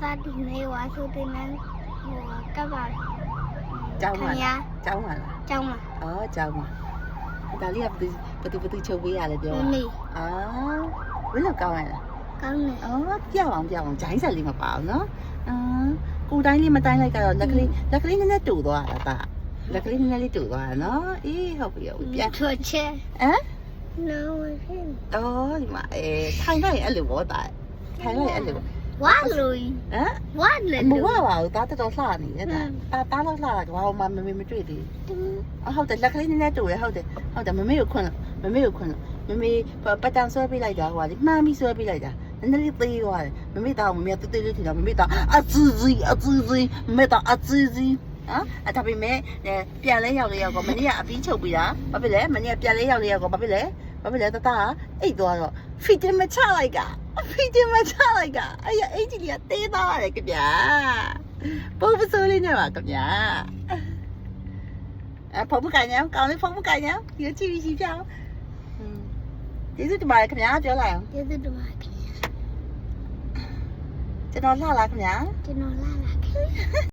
တာဒီနေဝါဆိုတဲ့နန်းဟိုကပ်ပါ ကျောင်းမှာကျောင်းမှာလား ကျောင်းမှာ အော်ကျောင်းမှာဒါလေးကဘယ်သူချုပ်ပေးရလဲပြော မမေ အာဝင်းလောက်ကောင်းရလား ကောင်းတယ် အော်ပြအောင်ဂျိုင်းဆက်လေးမပါအောင်နော်ကိုတိုင်းလေးမတိုင်းလိုက်ကတော့လက်ကလေးနည်းနည်းတူသွားတာဒါလက်ကလေးနည်းနည်းလေးတူသွားတာနော်အေးဟုတ်ပြီဟုတ်ပြီပြန် ထွက်ချဲ ဟမ် no him အော်ဒီမှာထိုင်လိုက်အဲ့လိုပေါ့တာထိုင်လိုက်အဲ့လို ဝါလူ ဟမ် ဝါလေ မဝပါဘူးဒါတော်တော်လှနေတယ်ဒါတားတော့လှတာကဘာမှမမေမတွေ့သေးဘူးဟုတ်တယ်လက်ကလေးနည်းနည်းတူတယ်ဟုတ်တယ်မမေကိုခွန်းမမေပတ်တန်ဆွဲပေးလိုက်တာဟိုကလေမှန်းပြီးဆွဲပေးလိုက်တာနည်းနည်းလေးသေးသွားတယ်မမေတောင်မမေတေးလေးထင်တာမမေတောင်အဇီမမေတောင်အဇီအဒါပေမဲ့ပြန်လဲရောက်လေရောက်ကမနေ့ကအပြီးချုပ်ပြီးတာဘာဖြစ်လဲမနေ့ကပြန်လဲရောက်လေရောက်ကဘာဖြစ်လဲတတအိတ်သွားတော့ဖီတင်မချလိုက်ကအဲ့ရအိတ်ကြီးကတေးသွားတယ်ကြဗျာပုံပစိုးလေးနဲ့ပါကြဗျာဖုန်းမကန်ညာကောင်းလေးဖုန်းမကန်ညာရချီချီပြောင်းကျေးဇူးတင်ပါတယ်ခင်ဗျာပြောလိုက်အောင် ကျေးဇူးတင်ပါတယ်ခင်ဗျာ ကျွန်တော်လှလားခင်ဗျာ ကျွန်တော်လာလာခင်